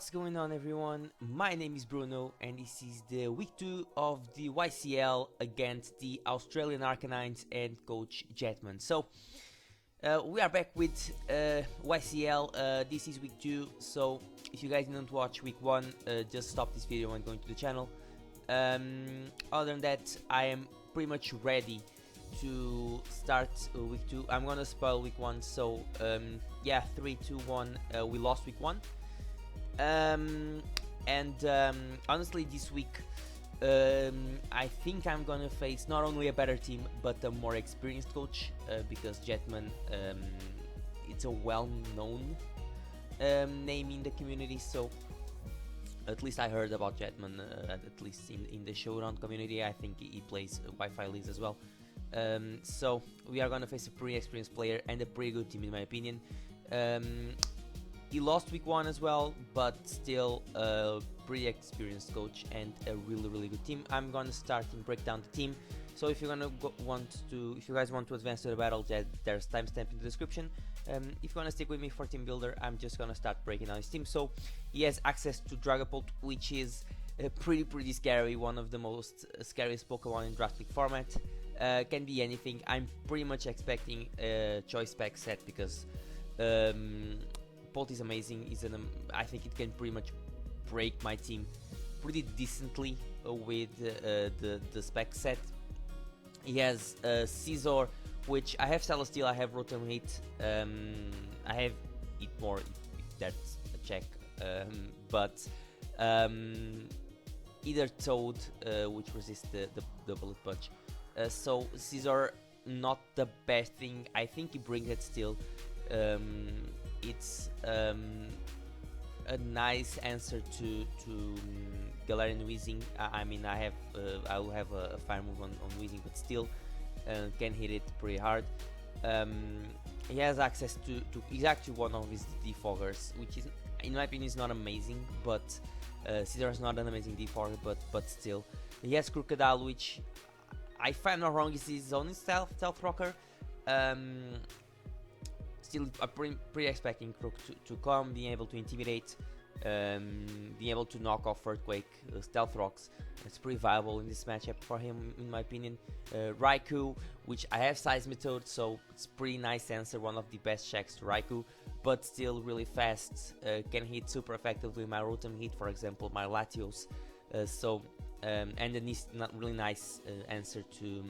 What's going on, everyone? My name is Bruno and this is the week 2 of the YCL against the Australian Arcanines and coach Jetman. So we are back with YCL. This is week 2, so if you guys didn't watch week 1, just stop this video and go into the channel. Other than that, I am pretty much ready to start week 2. I'm gonna spoil week 1, so yeah, 3, 2, 1, we lost week 1. Honestly, this week I think I'm gonna face not only a better team but a more experienced coach, because Jetman, it's a well-known name in the community. So at least I heard about Jetman, at least in the showdown community. I think he plays Wi-Fi leagues as well. So we are gonna face a pretty experienced player and a pretty good team in my opinion. He lost week 1 as well, but still a pretty experienced coach and a really good team. I'm gonna start and break down the team. So if you're gonna if you guys want to advance to the battle, there's timestamp in the description. If you wanna stick with me for Teambuilder, I'm just gonna start breaking down his team. So he has access to Dragapult, which is pretty scary, one of the most scariest Pokemon in Draft League format. Can be anything. I'm pretty much expecting a choice spec set because Bolt is amazing. I think it can pretty much break my team pretty decently with the spec set. He has Scizor, which I have Celesteal, I have Rotom Hit, I have Eat More if that's a check, but either Toad, which resists the Bullet Punch. So Scizor, not the best thing. I think he brings it still. It's a nice answer to Galarian Weezing. I mean, I will have a fire move on Weezing, but still can hit it pretty hard. He has access to he's actually one of his defoggers, which is, in my opinion, is not amazing, but Scizor is not an amazing defogger, but still. He has Crocodile, which, if I'm not wrong, is his own stealth rocker. Still, I'm pretty expecting Crook to come, being able to intimidate, being able to knock off Earthquake, Stealth Rocks. It's pretty viable in this matchup for him, in my opinion. Raikou, which I have Seismitoad, so it's pretty nice answer, one of the best checks to Raikou, but still really fast, can hit super effectively my Rotom Hit, for example, my Latios. And then not really nice answer to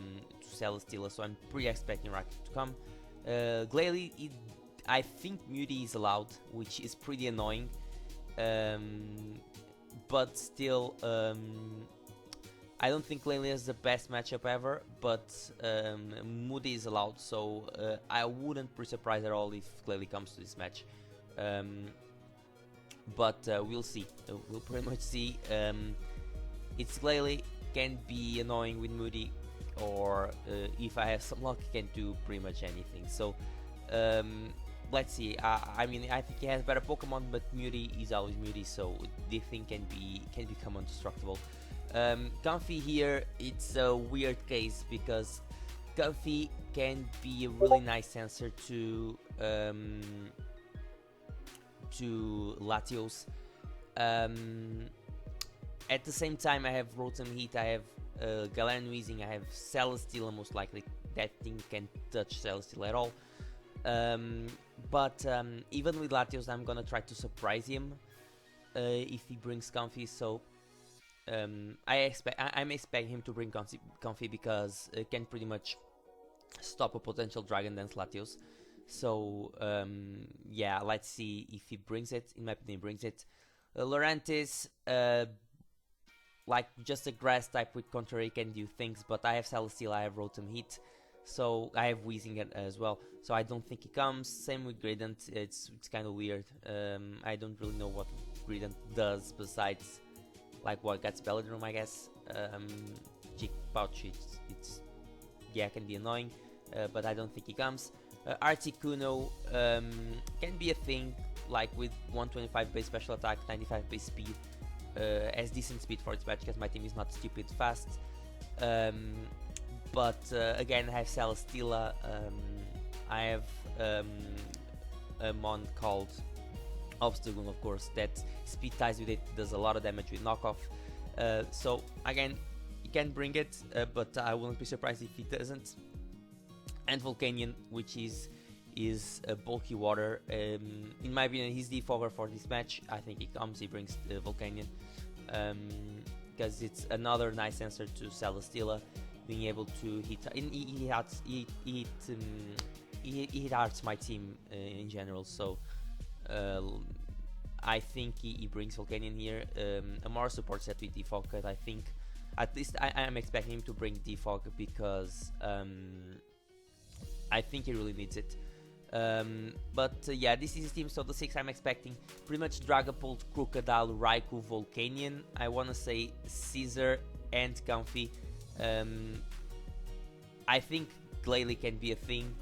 Celesteela, so I'm pretty expecting Raikou to come. Glalie, I think Muty is allowed, which is pretty annoying, but still, I don't think Glalie is the best matchup ever, but Moody is allowed, so I wouldn't be surprised at all if Glalie comes to this match. But we'll see. We'll pretty much see. It's Glalie, can be annoying with Moody, or if I have some luck, can do pretty much anything. So let's see. I mean, I think he has better Pokemon, but Muty is always Muty, so this thing can become indestructible. Comfy here, it's a weird case because Comfy can be a really nice answer to Latios. At the same time, I have Rotom Heat, I have Galarian Weezing, I have Celesteela, most likely. That thing can't touch Celesteela at all. But even with Latios, I'm gonna try to surprise him if he brings Comfy. So I'm expecting him to bring Comfy because it can pretty much stop a potential Dragon Dance Latios. So yeah, let's see if he brings it. In my opinion, he brings it. Lurantis, like just a grass type with Contrary, can do things, but I have Celesteela, I have Rotom Heat, so I have Weezing as well, so I don't think he comes. Same with Gradient, it's kind of weird. I don't really know what Gradient does besides like what gets Belladrum, I guess. Cheek Pouch, it's yeah, can be annoying, but I don't think he comes. Articuno can be a thing, like with 125 base special attack, 95 base speed. Has decent speed for its match because my team is not stupid fast. But again, I have Celesteela. I have a mon called Obstacle, of course, that speed ties with it, does a lot of damage with knockoff. So again, he can bring it, but I wouldn't be surprised if he doesn't. And Volcanion, which is a bulky water. In my opinion, he's the defogger for this match. I think he brings the Volcanion, because it's another nice answer to Celesteela, being able to hit. He hurts my team in general, so I think he brings Volcanion here. A more support set with Defog, because I think at least I am expecting him to bring Defog, because I think he really needs it. Yeah, this is his team. So the 6 I'm expecting pretty much Dragapult, Crocodile, Raikou, Volcanion. I want to say Caesar and Comfy. I think Glalie can be a thing,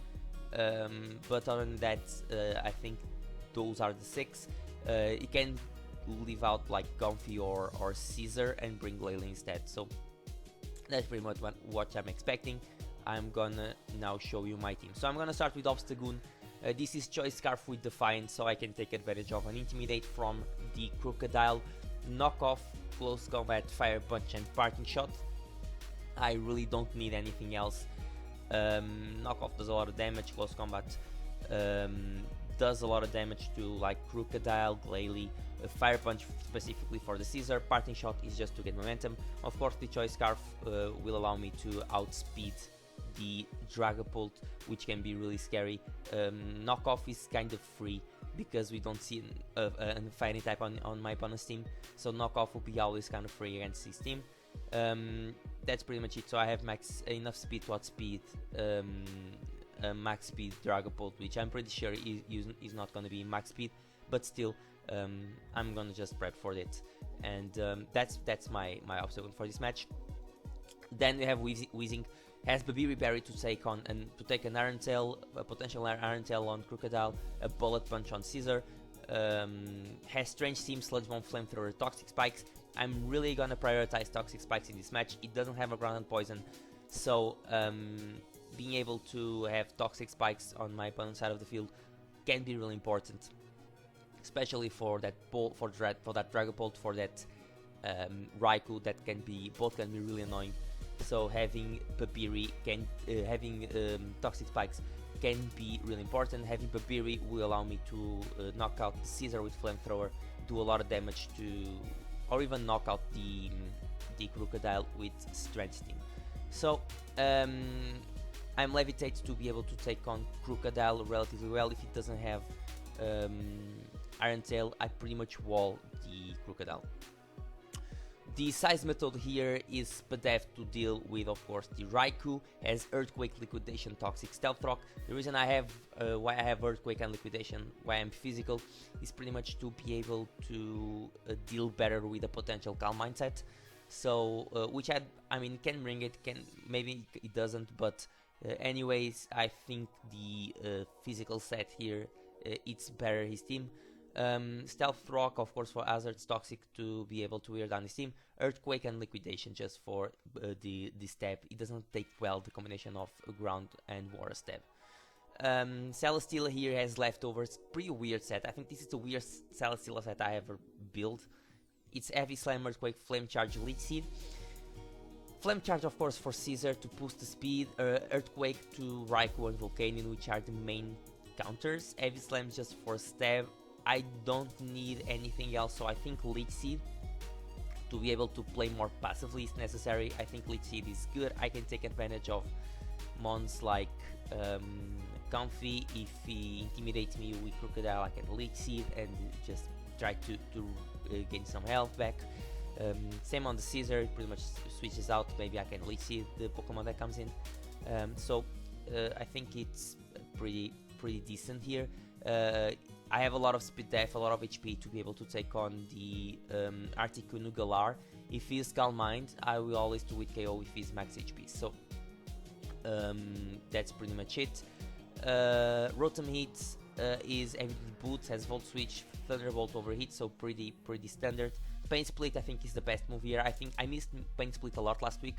but other than that, I think those are the 6. You can leave out like Comfy or Caesar and bring Glalie instead. So that's pretty much what I'm expecting. I'm gonna now show you my team. So I'm gonna start with Obstagoon. This is Choice Scarf with Defiance, so I can take advantage of an Intimidate from the Crocodile, Knockoff, Close Combat, Fire Punch and Parting Shot. I really don't need anything else. Knockoff does a lot of damage, Close Combat does a lot of damage to like Crocodile, Glalie, Fire Punch specifically for the Caesar, Parting Shot is just to get momentum. Of course the Choice Scarf will allow me to outspeed the Dragapult, which can be really scary. Knockoff is kind of free because we don't see an Fairy type on my opponent's team, so Knockoff will be always kind of free against his team. That's pretty much it. So I have enough speed to outspeed max speed Dragapult, which I'm pretty sure is not going to be max speed, but still I'm gonna just prep for it, and that's my obstacle for this match. Then we have Weezing. Has Babiri Berry to take on and to take an Iron Tail, a potential Iron Tail on Crocodile, a Bullet Punch on Caesar. Has Strange Steam, Sludge Bomb, Flamethrower, Toxic Spikes. I'm really gonna prioritize Toxic Spikes in this match. It doesn't have a Ground and Poison, so being able to have Toxic Spikes on my opponent's side of the field can be really important, especially for that Dragapult, for that Raikou, that both can be really annoying. So having Babiri having Toxic Spikes can be really important. Having Babiri will allow me to knock out the Caesar with Flamethrower, do a lot of damage to, or even knock out the Crocodile with Strength Steam. So I'm Levitate to be able to take on Crocodile relatively well. If it doesn't have Iron Tail, I pretty much wall the Crocodile. The size method here is Spadef to deal with, of course, the Raikou, as Earthquake, Liquidation, Toxic, Stealth Rock. The reason I have why I have Earthquake and Liquidation, why I'm physical, is pretty much to be able to deal better with a potential Calm Mindset. So, which I mean, can bring it, maybe it doesn't, but anyways, I think the physical set here, it's better his team. Stealth Rock, of course, for Hazard's Toxic to be able to wear down his team. Earthquake and Liquidation just for the stab. It doesn't take well the combination of Ground and Water stab. Celesteela here has leftovers. Pretty weird set. I think this is the weirdest Celesteela set I ever built. It's Heavy Slam, Earthquake, Flame Charge, Leech Seed. Flame Charge, of course, for Caesar to boost the speed. Earthquake to Raikou and Volcanion, which are the main counters. Heavy Slam just for stab. I don't need anything else, so I think Leech Seed to be able to play more passively is necessary. I think Leech Seed is good. I can take advantage of mons like Comfy. If he intimidates me with Crocodile, I can Leech Seed and just try to gain some health back. Same on the Caesar, it pretty much switches out. Maybe I can Leech Seed the Pokemon that comes in. So I think it's pretty decent here. I have a lot of speed def, a lot of HP to be able to take on the Articuno Galar. If he is Calm Mind, I will always do it KO if he's max HP. So that's pretty much it. Rotom Heat is Heavy Boots, has Volt Switch, Thunderbolt Overheat, so pretty standard. Pain Split I think is the best move here. I think I missed Pain Split a lot last week.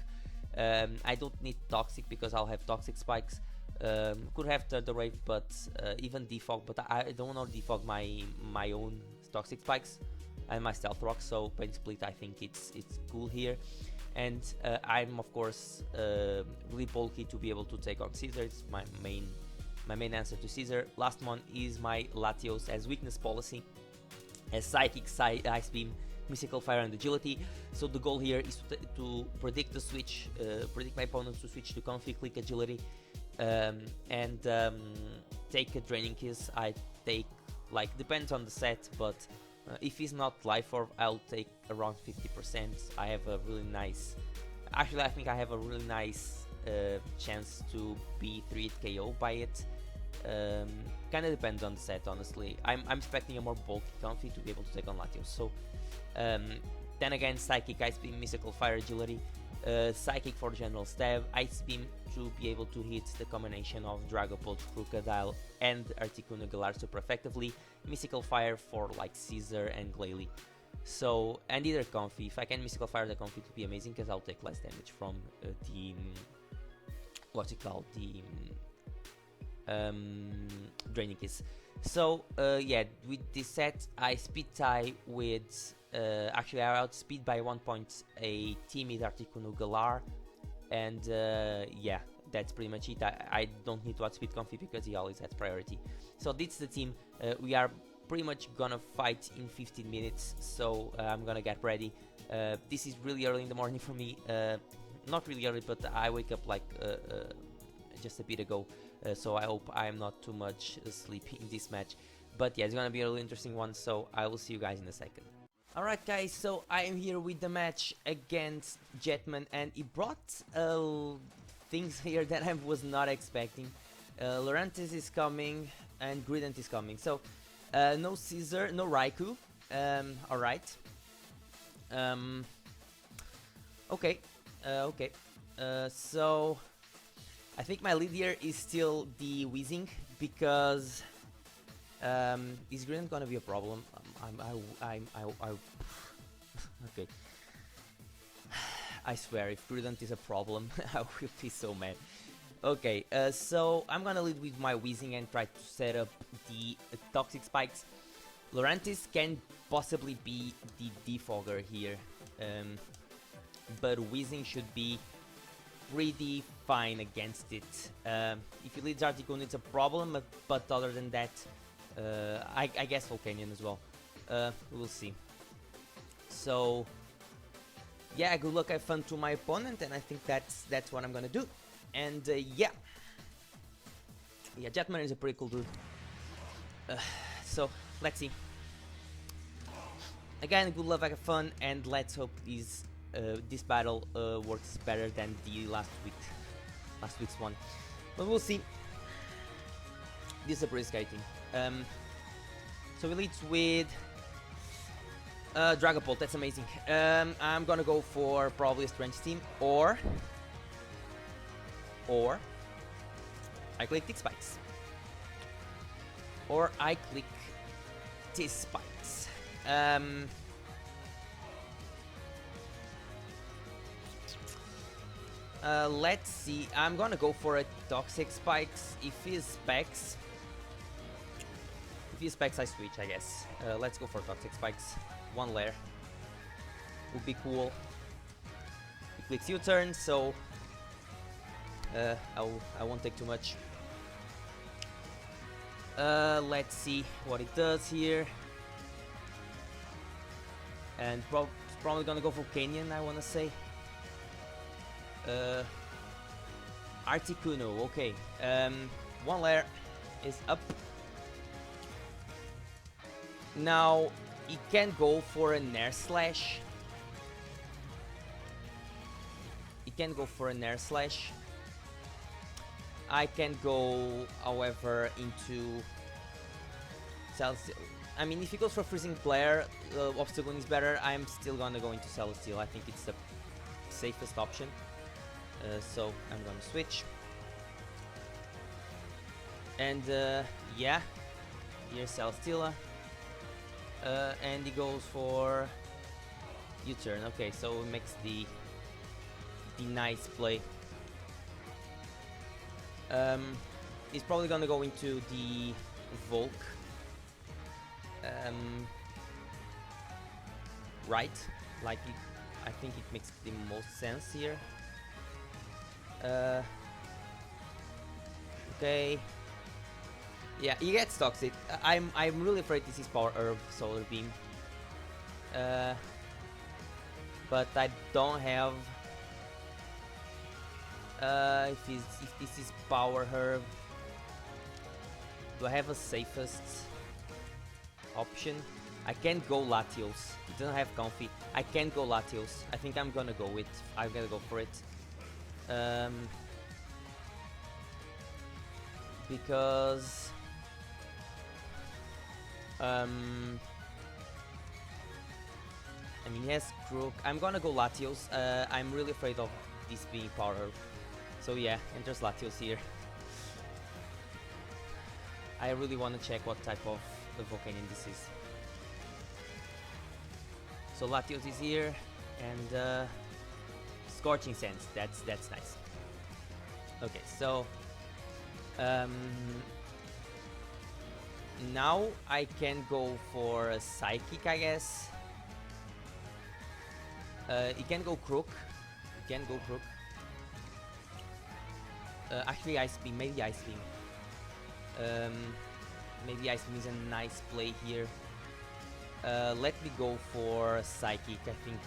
I don't need Toxic because I'll have Toxic Spikes. Could have the Rave, but even Defog, but I don't want to defog my own Toxic Spikes and my Stealth Rock, so Pain Split I think it's cool here. And I'm of course really bulky to be able to take on Caesar. It's my main answer to Caesar. Last one is my Latios as weakness policy, as Psychic, Ice Beam, Mystical Fire and Agility. So the goal here is to predict the switch, predict my opponents to switch to Comfy, click Agility, and take a Draining Kiss. I take, like, depends on the set, but if he's not Life Orb, I'll take around 50%. I have a really nice, actually I think I have a really nice chance to be 3-hit KO by it. Kind of depends on the set, honestly. I'm expecting a more bulky Comfy to be able to take on Latios. So then again, Psychic, Ice Beam, Mystical Fire, Agility, Psychic for General Stab, Ice Beam to be able to hit the combination of Dragapult, Crocodile and Articuno Galar super effectively, Mystical Fire for like Caesar and Glalie. So, and either Comfy. If I can Mystical Fire the Comfy, it would be amazing because I'll take less damage from the what's it called, the Draining Kiss. So yeah, with this set I speed tie with actually I outspeed by 1 point a timid Articuno Galar, and yeah, that's pretty much it. I don't need to outspeed Comfy because he always has priority. So this is the team. We are pretty much gonna fight in 15 minutes, so I'm gonna get ready. This is really early in the morning for me. Not really early, but I wake up like just a bit ago, so I hope I'm not too much asleep in this match. But yeah, it's gonna be a really interesting one, so I will see you guys in a second. Alright guys, so I am here with the match against Jetman, and he brought things here that I was not expecting. Lurantis is coming and Grident is coming, so no Caesar, no Raikou. Alright. Okay. Okay. So I think my lead here is still the Weezing, because is Grident gonna be a problem? Okay. I swear, if Grident is a problem, I will be so mad. Okay, so I'm gonna lead with my Weezing and try to set up the Toxic Spikes. Lurantis can possibly be the defogger here, but Weezing should be pretty fine against it. If he leads Articuno, it's a problem, but other than that, I guess Volcanion as well. We'll see. So yeah, good luck, have fun to my opponent, and I think that's what I'm gonna do. And yeah, Jetman is a pretty cool dude. So let's see. Again, good luck, have fun, and let's hope this battle works better than the last week's one. But we'll see. This is a pretty skating. So he leads with Dragapult. That's amazing. I'm gonna go for probably a Strange Team, or I click T-Spikes, or I click T-Spikes. Let's see. I'm gonna go for a Toxic Spikes. If he specs, I switch, I guess. Let's go for Toxic Spikes. One layer would be cool. He clicks U-turn, so I won't take too much. Let's see what it does here. And probably gonna go for Canyon, I wanna say. Articuno, okay. One layer is up. Now he can go for an Air Slash. I can go, however, into Celestial. I mean, if he goes for Freezing Flare, Obstacle is better. I'm still gonna go into Celestial. I think it's the safest option. So I'm gonna switch. And yeah, here's Celesteela. And he goes for U-turn. Okay, so it makes the nice play. He's probably gonna go into the Volk. right. Like I think it makes the most sense here. Okay. Yeah, he gets toxic. I'm really afraid this is power herb solar beam. But I don't have. If this is power herb, do I have a safest option? I can't go Latios. It doesn't have comfy. I can't go Latios. I think I'm gonna go with. I'm gonna go for it. Because I mean, he has Crook. I'm gonna go Latios. I'm really afraid of this being power herb. So yeah, enters Latios here. I really want to check what type of Volcanion this is. So Latios is here, and Scorching Sands. That's nice. Okay, so now I can go for a Psychic, I guess. He can go Crook. He can go Crook. Actually, Ice Beam. Maybe Ice Beam. Maybe Ice Beam is a nice play here. Let me go for Psychic. I think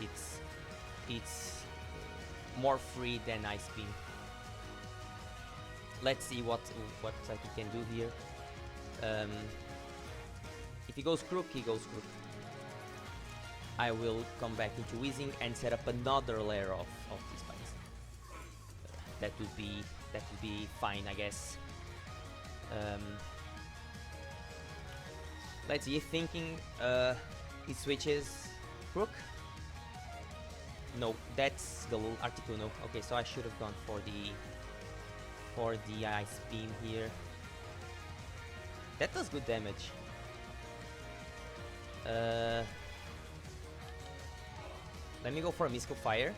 it's more free than Ice Beam. Let's see what Psychic can do here. If he goes Crook, he goes Crook. I will come back into Weezing and set up another layer of these spikes. That would be fine, I guess. Let's see. Thinking he switches Crook. No, that's the little Articuno. Okay, so I should have gone for the Ice Beam here. That does good damage. Let me go for a Mystical Fire.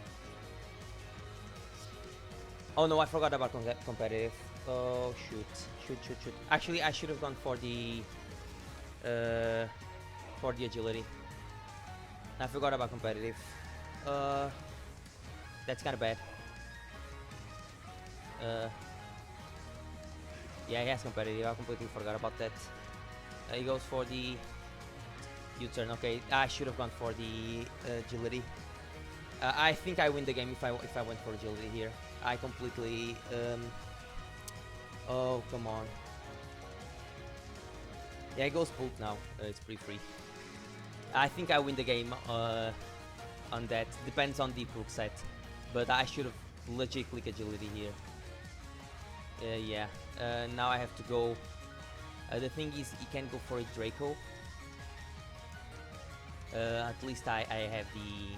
Oh no, I forgot about competitive. Oh shoot. Actually, I should have gone for the agility. I forgot about competitive. That's kind of bad. Yeah, he has competitive. I completely forgot about that. He goes for the U-turn. Okay, I should have gone for the agility. I think I win the game if I went for agility here. I completely. Oh come on. Yeah, it goes Pult now. It's pretty free. I think I win the game on that. Depends on the Crook set, but I should have legit clicked agility here. Yeah. Now I have to go. The thing is, he can go for a Draco. At least I have the.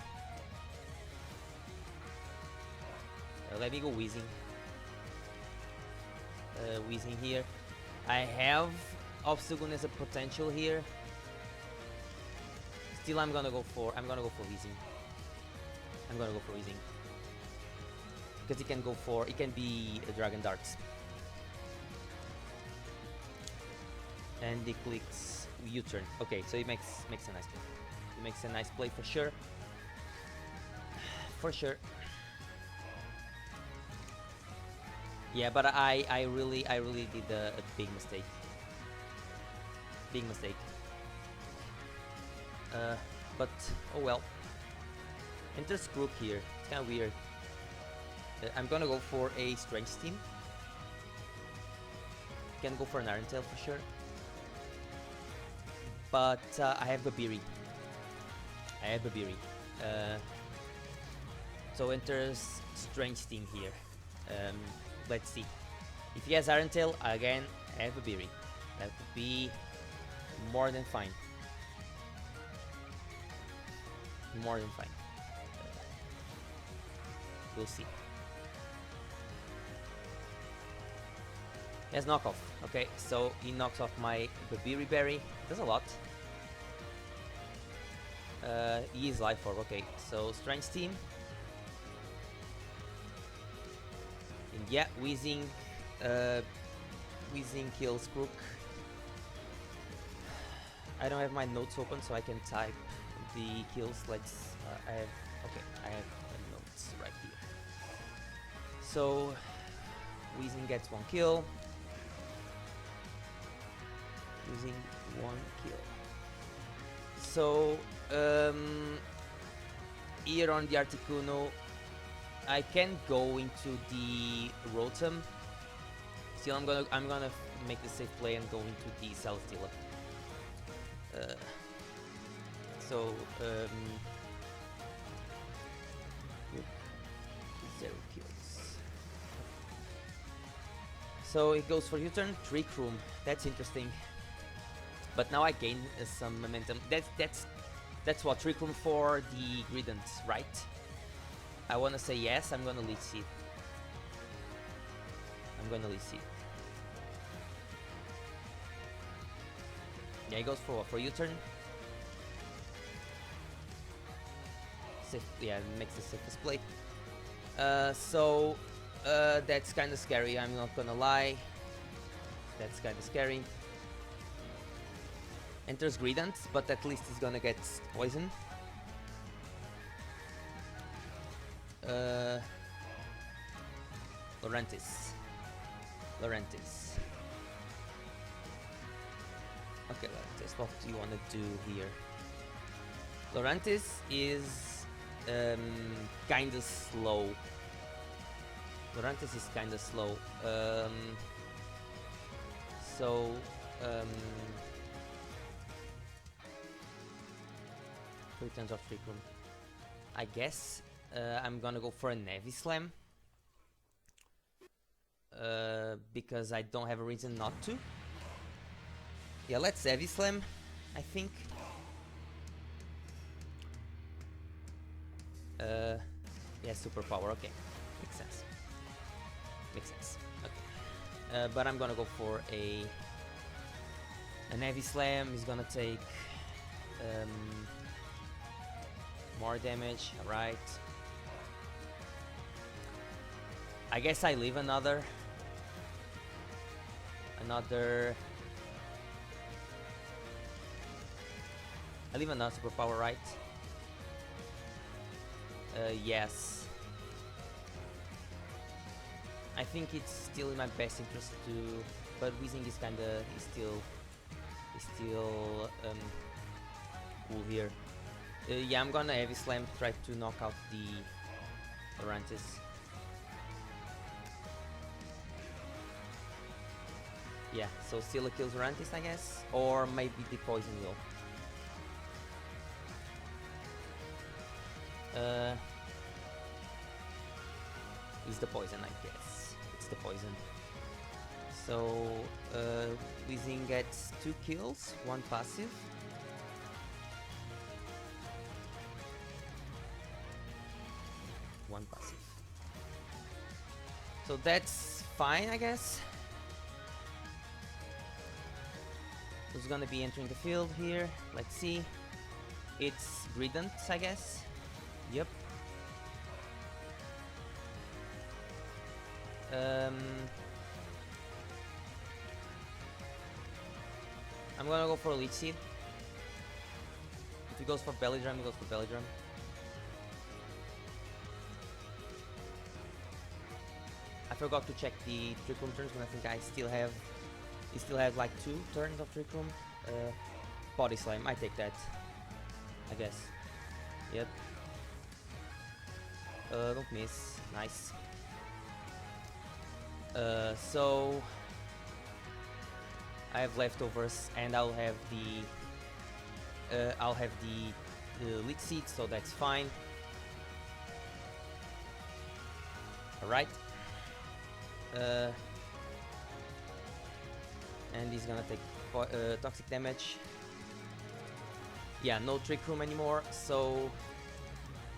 Let me go Weezing. Weezing here. I have Obstagoon as a potential here. Still, I'm gonna go for Weezing. Because he can go for. It can be a Dragon Darts. And he clicks U-turn. Okay, so he makes a nice play. He makes a nice play for sure. For sure. Yeah, but I really did a big mistake. But oh well. Enters Crook here. It's kind of weird. I'm gonna go for a Strange Steam. Can go for an Iron Tail for sure. But I have Babiri. So enters Strange Steam here. Let's see. If he has Iron Tail, again, I have Babiri. That would be more than fine. We'll see. He has knockoff. Okay, so he knocks off my Babiri Berry. Does a lot. He is Life Orb. Okay, so Strange Steam. And yeah, Weezing kills Crook. I don't have my notes open, so I can type the kills. Let's I have I have notes right here. So Weezing gets 1 kill. Using 1 kill. So here on the Articuno, I can go into the Rotom. Still, I'm gonna make the safe play and go into the Celesteela. So 0 kills. So it goes for U-turn, Trick Room. That's interesting. But now I gain some momentum. That's what Trick Room for the Grident, right? I wanna say yes. I'm gonna lead seed. Yeah, he goes for what? For U-turn. Safe. Yeah, makes the safest play. So that's kind of scary. I'm not gonna lie. That's kind of scary. Enters Grident, but at least he's gonna get poison. Laurentis. Okay, Laurentis, what do you want to do here? Laurentis is kinda slow. So returns of Trick Room. I guess I'm gonna go for a Navy Slam. Because I don't have a reason not to. Yeah, let's Heavy Slam, I think. Yeah, superpower, okay. Makes sense. Okay. But I'm gonna go for an Heavy Slam. He's gonna take more damage, alright. I guess I leave another superpower, right? Yes. I think it's still in my best interest to, but Weezing is still cool here. Yeah, I'm gonna Heavy Slam, try to knock out the Laurentis. Yeah, so Scylla kills Laurentis, I guess, or maybe the poison will. It's the poison, I guess. It's the poison. So Weezing gets 2 kills, 1 passive. So that's fine, I guess. Who's gonna be entering the field here? Let's see. It's Grident, I guess. Yep. I'm gonna go for a Leech Seed. If he goes for Belly Drum, he goes for Belly Drum. I forgot to check the Trick Room turns, but I think he still has like 2 turns of Trick Room. Body Slam, I take that, I guess. Yep. Don't miss, nice. So I have leftovers, and I'll have the Leech Seed, so that's fine. Alright. And he's gonna take toxic damage. Yeah, no Trick Room anymore, so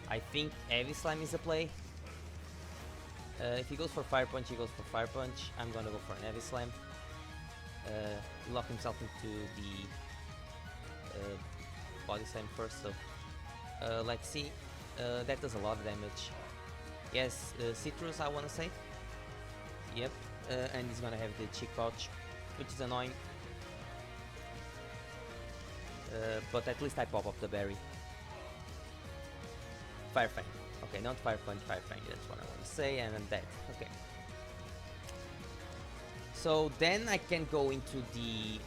I think Heavy Slam is a play. If he goes for Fire Punch, he goes for Fire Punch. I'm gonna go for an Heavy Slam. Lock himself into the Body Slam first, so let's see. That does a lot of damage. Yes, Citrus, I wanna say. Yep, and he's gonna have the Cheek Pouch, which is annoying. But at least I pop up the berry. Fire Fang. Okay, not Fire Punch, Fire Fang. That's what I want to say, and I'm dead. Okay. So then I can go into the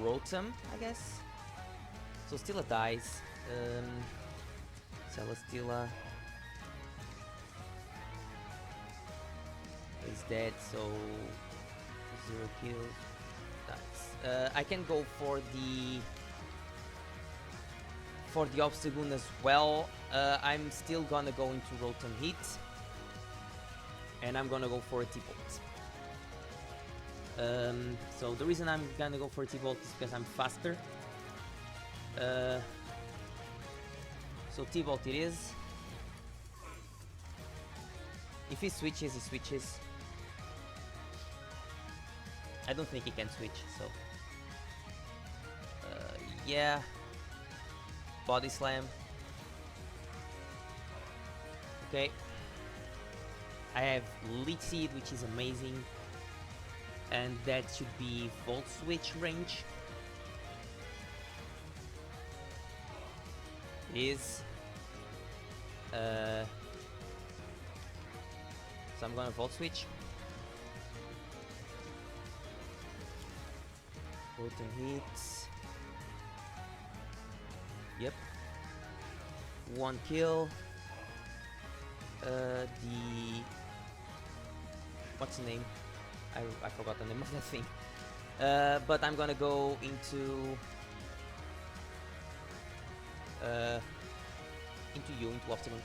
Rotom, I guess. So Stila dies. Celesteela is dead, so 0 kills. Nice. I can go for the Obstagoon as well. I'm still gonna go into Rotom Heat, and I'm gonna go for a T-Bolt. So the reason I'm gonna go for T-Bolt is because I'm faster. So T-Bolt it is. If he switches, he switches. I don't think he can switch, so... yeah. Body Slam. Okay. I have Leech Seed, which is amazing. And that should be Volt Switch range. Is so I'm gonna Volt Switch. Rotom hits. Yep. 1 kill. What's the name? I forgot the name of that thing. But I'm gonna go into Obstagoon.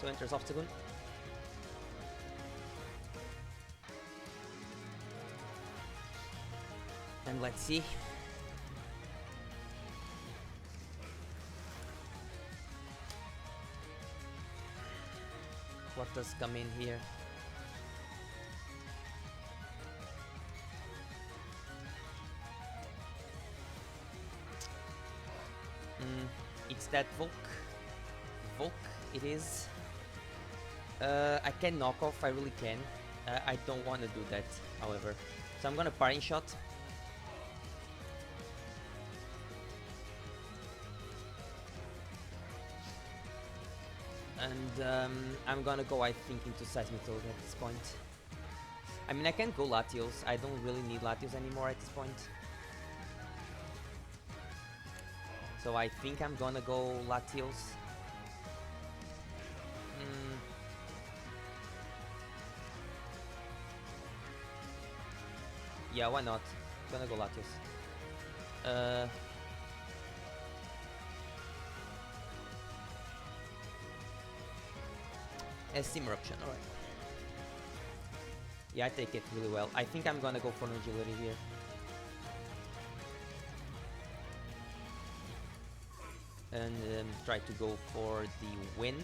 So enters Obstagoon. And let's see. What does come in here? It's that Volk. Volk, it is. I can knock off, I really can. I don't want to do that, however. So I'm gonna Parting Shot. And I'm gonna go, I think, into Seismitoad at this point. I mean, I can't go Latios. I don't really need Latios anymore at this point. So I think I'm gonna go Latios. Yeah, why not? Gonna go Latios. Steam Eruption, alright. Yeah, I take it really well. I think I'm gonna go for an Agility here. And try to go for the win.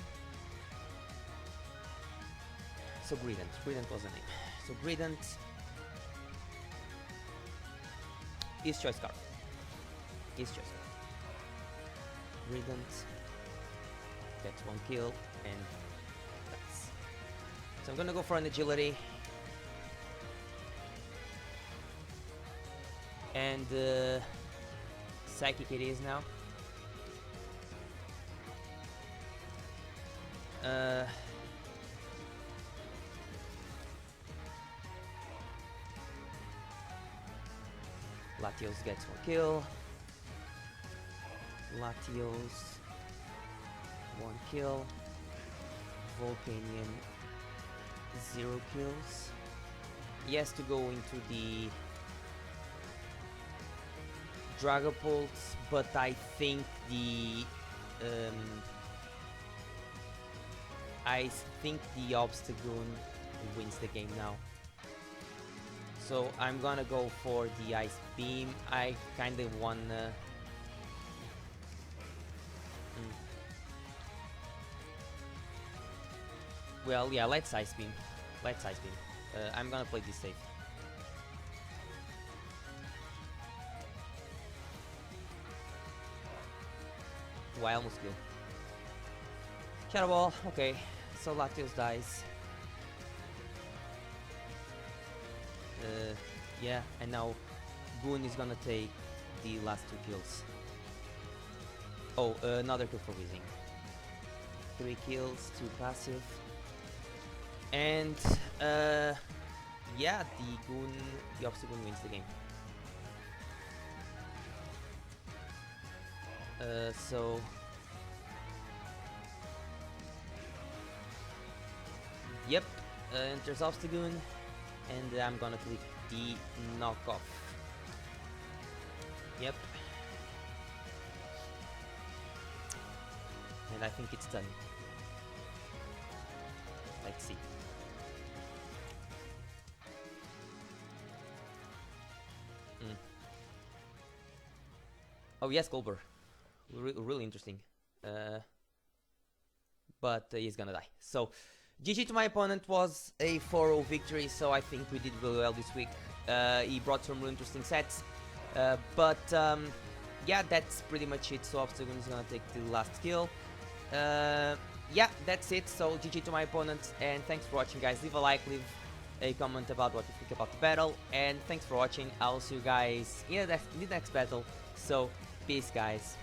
So Greedent. Greedent was the name. So Greedent is Choice Scarf. Is Choice Scarf. Greedent gets 1 kill and that's. So I'm gonna go for an Agility. And Psychic it is now. Latios gets 1 kill. Latios 1 kill. Volcanion 0 kills. He has to go into the Dragapults, but I think the Obstagoon wins the game now. So I'm gonna go for the Ice Beam. I kind of wanna... Well, yeah, let's Ice Beam. Let's Ice Beam. I'm gonna play this safe. Why almost kill. Shadow Ball, okay. So Latios dies. Yeah, and now Boone is gonna take the last 2 kills. Oh, another kill for Weezing. 3 kills, 2 passive. And yeah, the Obstagoon wins the game. So yep, enters Obstagoon, and I'm gonna click the knockoff. Yep, and I think it's done. Let's see. Oh yes, Goldberg. Really interesting. But he's gonna die. So GG to my opponent. Was a 4-0 victory, so I think we did really well this week. He brought some really interesting sets. But yeah, that's pretty much it. So Obstagoon is gonna take the last kill. Yeah, that's it. So GG to my opponent, and thanks for watching, guys. Leave a like, leave a comment about what you think about the battle, and thanks for watching. I'll see you guys in the next battle. So peace, guys.